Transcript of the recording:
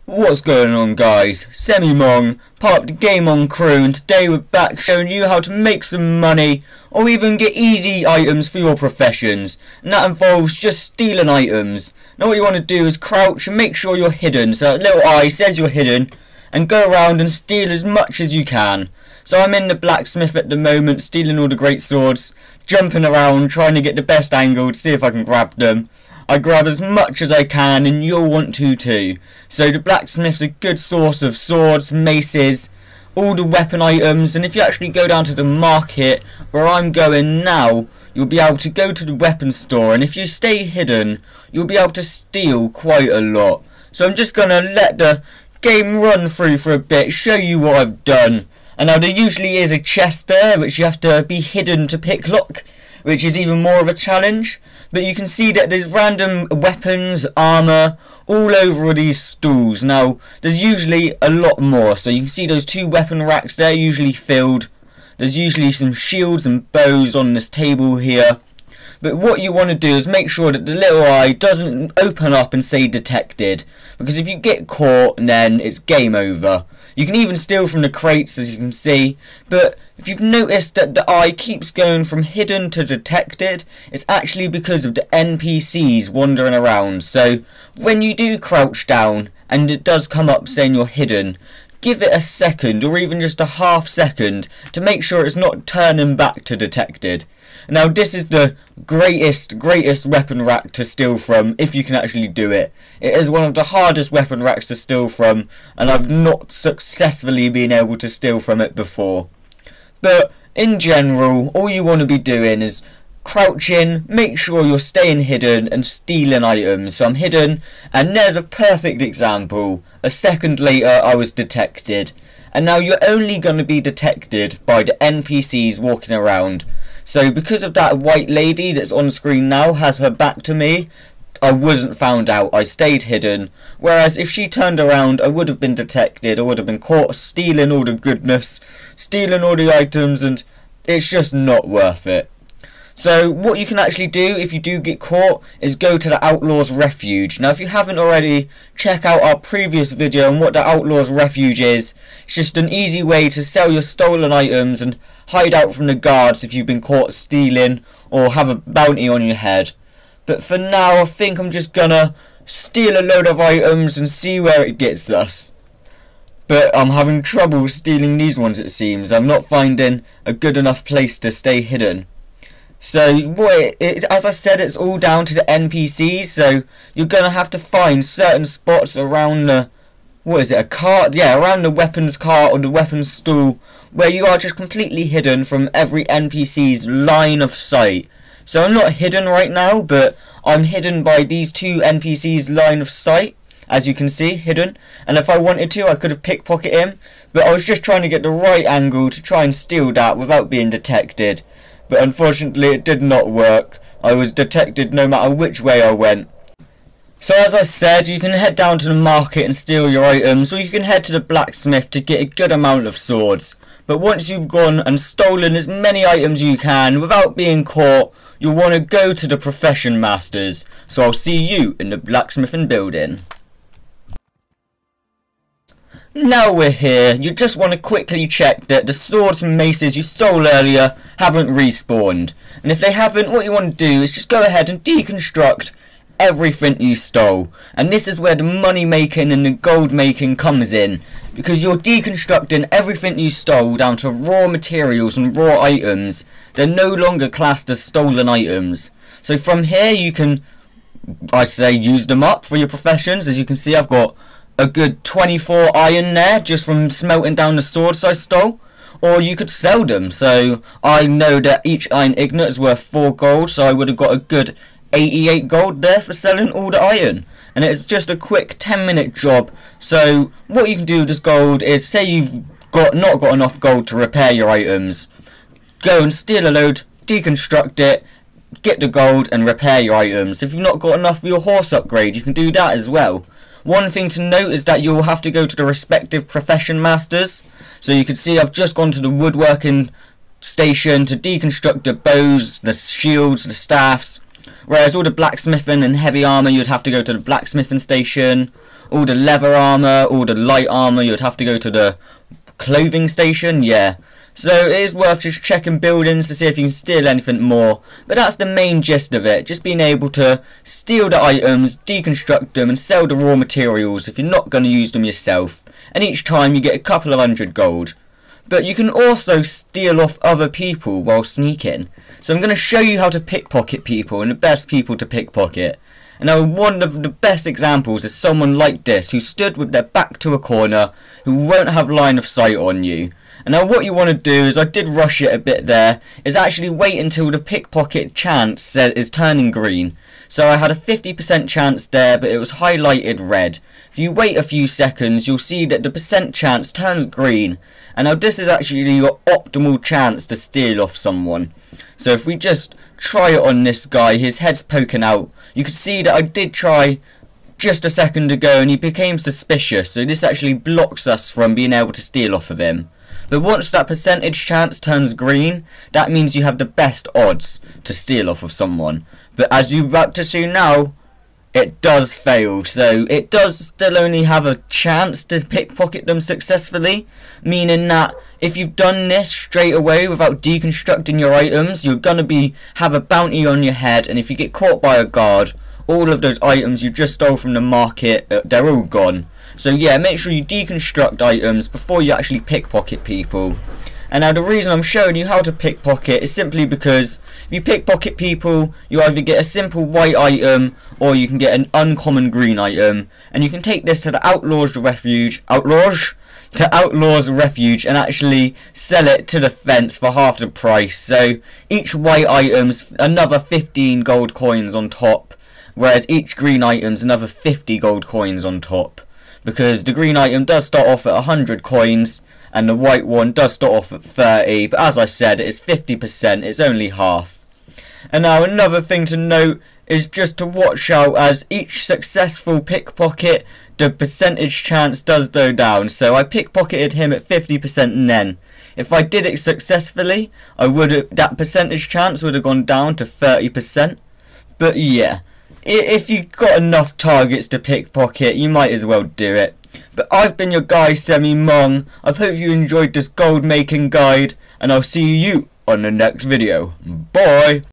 What's going on, guys? Semi-mong, part of the Game On crew, and today we're back showing you how to make some money or even get easy items for your professions, and that involves just stealing items. Now what you want to do is crouch and make sure you're hidden, so that little eye says you're hidden, and go around and steal as much as you can. So I'm in the blacksmith at the moment, stealing all the great swords, jumping around trying to get the best angle to see if I can grab them. I grab as much as I can, and you'll want to too. So the blacksmith's a good source of swords, maces, all the weapon items, and if you actually go down to the market where I'm going now, you'll be able to go to the weapon store, and if you stay hidden, you'll be able to steal quite a lot. So I'm just going to let the game run through for a bit, show you what I've done. And now there usually is a chest there, which you have to be hidden to pick lock, which is even more of a challenge. But you can see that there's random weapons, armour, all over these stools. Now, there's usually a lot more. So you can see those two weapon racks there, usually filled. There's usually some shields and bows on this table here. But what you want to do is make sure that the little eye doesn't open up and say detected. Because if you get caught, then it's game over. You can even steal from the crates, as you can see, but if you've noticed that the eye keeps going from hidden to detected, it's actually because of the NPCs wandering around. So when you do crouch down and it does come up saying you're hidden, give it a second or even just a half second to make sure it's not turning back to detected. Now this is the greatest weapon rack to steal from, if you can actually do it. It is one of the hardest weapon racks to steal from, and I've not successfully been able to steal from it before. But in general, all you want to be doing is crouching, make sure you're staying hidden and stealing items. So I'm hidden, and there's a perfect example. A second later I was detected, and now you're only going to be detected by the NPCs walking around. So because of that white lady that's on screen now has her back to me, I wasn't found out, I stayed hidden. Whereas if she turned around, I would have been detected, I would have been caught stealing all the goodness, stealing all the items, and it's just not worth it. So what you can actually do if you do get caught is go to the Outlaws Refuge. Now if you haven't already, check out our previous video on what the Outlaws Refuge is. It's just an easy way to sell your stolen items and hide out from the guards if you've been caught stealing or have a bounty on your head. But for now I think I'm just gonna steal a load of items and see where it gets us. But I'm having trouble stealing these ones, it seems. I'm not finding a good enough place to stay hidden. So as I said, it's all down to the NPCs, so you're going to have to find certain spots around the, a cart? Yeah, around the weapons cart or the weapons stool, where you are just completely hidden from every NPC's line of sight. So I'm not hidden right now, but I'm hidden by these two NPC's line of sight, as you can see, hidden. And if I wanted to, I could have pickpocketed him, but I was just trying to get the right angle to try and steal that without being detected. But unfortunately it did not work. I was detected no matter which way I went. So as I said, you can head down to the market and steal your items, or you can head to the blacksmith to get a good amount of swords. But once you've gone and stolen as many items you can without being caught, you'll want to go to the profession masters. So I'll see you in the blacksmithing building. Now we're here, you just want to quickly check that the swords and maces you stole earlier haven't respawned. And if they haven't, what you want to do is just go ahead and deconstruct everything you stole. And this is where the money making and the gold making comes in. Because you're deconstructing everything you stole down to raw materials and raw items. They're no longer classed as stolen items. So from here you can, I say, use them up for your professions. As you can see, I've got a good 24 iron there just from smelting down the swords I stole. Or you could sell them. So I know that each iron ingot is worth 4 gold, so I would have got a good 88 gold there for selling all the iron. And it's just a quick 10-minute job. So what you can do with this gold is, say you've not got enough gold to repair your items, go and steal a load, deconstruct it, get the gold and repair your items. If you've not got enough for your horse upgrade, you can do that as well. One thing to note is that you'll have to go to the respective profession masters. So you can see I've just gone to the woodworking station to deconstruct the bows, the shields, the staffs. Whereas all the blacksmithing and heavy armour, you'd have to go to the blacksmithing station. all the leather armor, all the light armor, you'd have to go to the clothing station, yeah. So it is worth just checking buildings to see if you can steal anything more. But that's the main gist of it, just being able to steal the items, deconstruct them and sell the raw materials if you're not going to use them yourself. And each time you get a couple of 100 gold. But you can also steal off other people while sneaking. So I'm going to show you how to pickpocket people and the best people to pickpocket. And now one of the best examples is someone like this who stood with their back to a corner who won't have line of sight on you. And now what you want to do is, I did rush it a bit there, is actually wait until the pickpocket chance is turning green. So I had a 50% chance there, but it was highlighted red. If you wait a few seconds, you'll see that the percent chance turns green. And now this is actually your optimal chance to steal off someone. So if we just try it on this guy, his head's poking out. You can see that I did try just a second ago and he became suspicious. So this actually blocks us from being able to steal off of him. But once that percentage chance turns green, that means you have the best odds to steal off of someone. But as you're about to see now, it does fail. So it does still only have a chance to pickpocket them successfully. Meaning that if you've done this straight away without deconstructing your items, you're going to have a bounty on your head. And if you get caught by a guard, all of those items you just stole from the market, they're all gone. So yeah, make sure you deconstruct items before you actually pickpocket people. And now the reason I'm showing you how to pickpocket is simply because if you pickpocket people, you either get a simple white item or you can get an uncommon green item. And you can take this to the Outlaws Refuge, and actually sell it to the fence for half the price. So each white item's another 15 gold coins on top, whereas each green item's another 50 gold coins on top. Because the green item does start off at 100 coins and the white one does start off at 30, but as I said, it's 50%, it's only half. And now another thing to note is just to watch out, as each successful pickpocket, the percentage chance does go down. So I pickpocketed him at 50% and then if I did it successfully, that percentage chance would have gone down to 30%. But yeah, if you've got enough targets to pickpocket, you might as well do it. But I've been your guy, Semi-Mong. I hope you enjoyed this gold making guide, and I'll see you on the next video. Bye!